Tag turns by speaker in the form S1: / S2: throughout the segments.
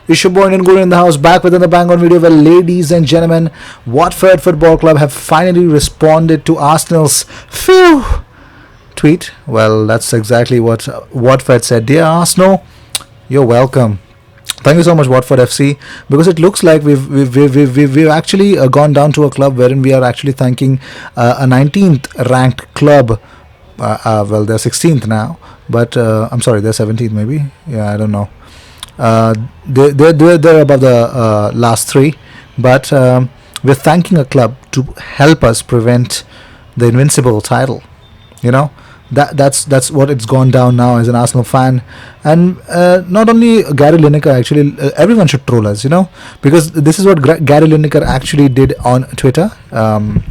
S1: It's your boy Nanguru in the house, back with another bang on video. Well, ladies and gentlemen, Watford Football Club have finally responded to Arsenal's phew tweet. Well, that's exactly what Watford said. Dear Arsenal, you're welcome. Thank you so much, Watford FC, because it looks like we've actually gone down to a club wherein we are actually thanking a 19th ranked club. Well, they're 16th now, but I'm sorry, they're 17th maybe. Yeah, I don't know. They're above the last three, but we're thanking a club to help us prevent the invincible title. You know, that's what it's gone down now as an Arsenal fan, and not only Gary Lineker, actually everyone should troll us, because this is what Gary Lineker actually did on Twitter.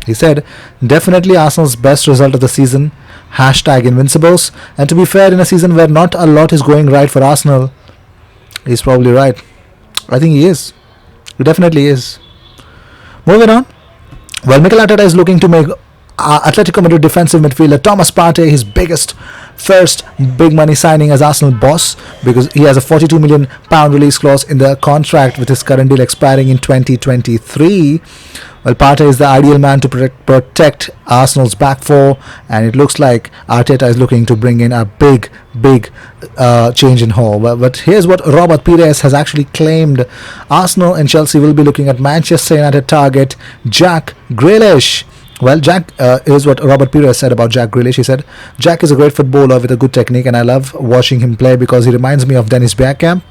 S1: He said, definitely Arsenal's best result of the season, #Invincibles. And to be fair, in a season where not a lot is going right for Arsenal, he's probably right. I think he is. He definitely is. Moving on. Well, Mikel Arteta is looking to make Atletico Madrid defensive midfielder Thomas Partey his biggest first big money signing as Arsenal boss, because he has a £42 million release clause in the contract with his current deal expiring in 2023. Well, Partey is the ideal man to protect Arsenal's back four, and it looks like Arteta is looking to bring in a big change in haul. But here's what Robert Pires has actually claimed. Arsenal and Chelsea will be looking at Manchester United target Jack Grealish. Well, here's what Robert Pires said about Jack Grealish. He said, Jack is a great footballer with a good technique, and I love watching him play because he reminds me of Dennis Bergkamp.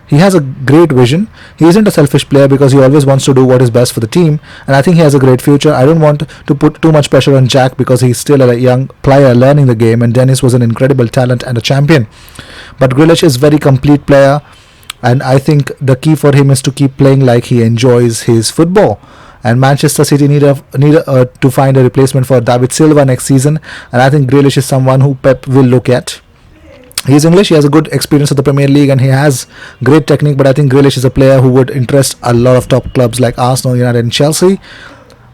S1: He has a great vision. He isn't a selfish player because he always wants to do what is best for the team, and I think he has a great future. I don't want to put too much pressure on Jack because he's still a young player learning the game, and Dennis was an incredible talent and a champion. But Grealish is a very complete player, and I think the key for him is to keep playing like he enjoys his football. And Manchester City need to find a replacement for David Silva next season, and I think Grealish is someone who Pep will look at. He's English, he has a good experience of the Premier League, and he has great technique, but I think Grealish is a player who would interest a lot of top clubs like Arsenal, United and Chelsea.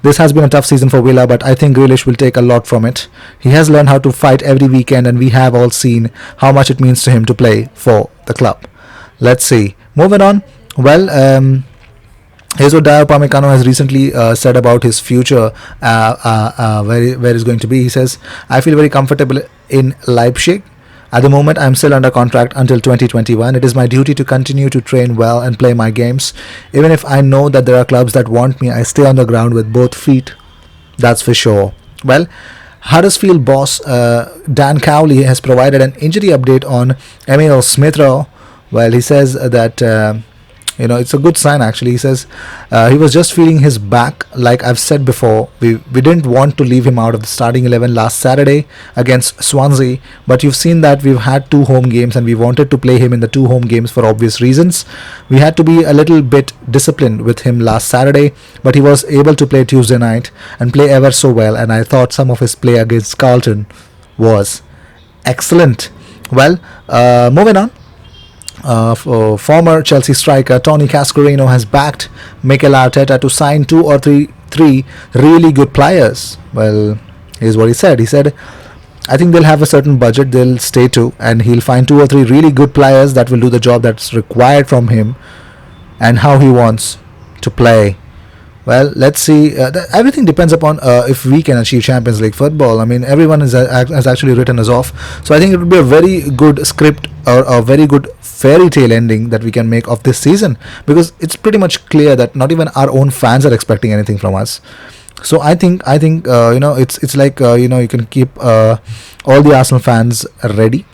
S1: This has been a tough season for Villa, but I think Grealish will take a lot from it. He has learned how to fight every weekend, and we have all seen how much it means to him to play for the club. Let's see. Moving on. Well, here's what Dayot Upamecano has recently said about his future, where he's going to be. He says, I feel very comfortable in Leipzig. At the moment, I'm still under contract until 2021. It is my duty to continue to train well and play my games. Even if I know that there are clubs that want me, I stay on the ground with both feet. That's for sure. Well, Huddersfield boss Dan Cowley has provided an injury update on Emil Smith-Rowe. Well, he says that it's a good sign actually. He says he was just feeling his back. Like I've said before, we didn't want to leave him out of the starting 11 last Saturday against Swansea, but you've seen that we've had 2 home games and we wanted to play him in the 2 home games for obvious reasons. We had to be a little bit disciplined with him last Saturday, but he was able to play Tuesday night and play ever so well, and I thought some of his play against Carlton was excellent. Well, moving on. Former Chelsea striker Tony Cascarino has backed Mikel Arteta to sign 2 or 3 really good players. Well, here's what he said. He said, I think they'll have a certain budget they'll stay to, and he'll find 2 or 3 really good players that will do the job that's required from him and how he wants to play. Well, let's see. Everything depends upon if we can achieve Champions League football. I mean, everyone has actually written us off. So I think it would be a very good script or a very good fairy tale ending that we can make of this season, because it's pretty much clear that not even our own fans are expecting anything from us. So I think it's like you can keep all the Arsenal fans ready.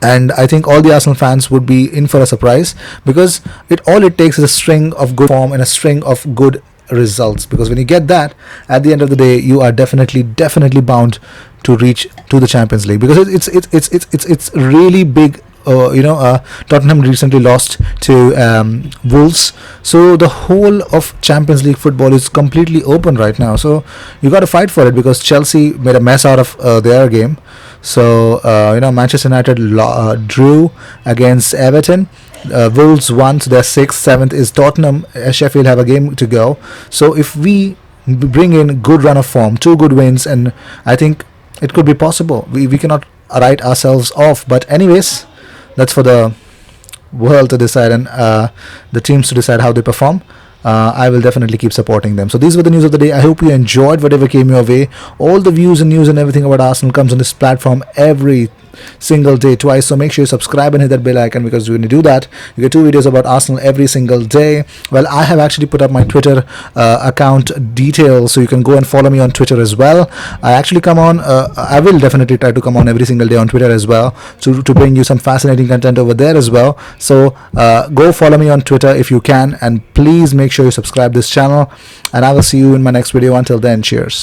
S1: And I think all the Arsenal fans would be in for a surprise, because all it takes is a string of good form and a string of good results, because when you get that, at the end of the day, you are definitely bound to reach to the Champions League, because it's really big. Tottenham recently lost to Wolves, so the whole of Champions League football is completely open right now. So you got to fight for it, because Chelsea made a mess out of their game. So Manchester United drew against Everton. Wolves won, so their 6th, 7th is Tottenham. Sheffield have a game to go. So if we bring in good run of form, 2 good wins, and I think it could be possible. We cannot write ourselves off. But anyways, that's for the world to decide, and the teams to decide how they perform, I will definitely keep supporting them. So these were the news of the day. I hope you enjoyed whatever came your way. All the views and news and everything about Arsenal comes on this platform every single day, twice. So make sure you subscribe and hit that bell icon, because when you do that, you get 2 videos about Arsenal every single day. Well, I have actually put up my Twitter account details, so you can go and follow me on Twitter as well. I actually come on, I will definitely try to come on every single day on Twitter as well, to bring you some fascinating content over there as well. So go follow me on Twitter if you can, and please make sure you subscribe this channel, and I will see you in my next video. Until then, cheers.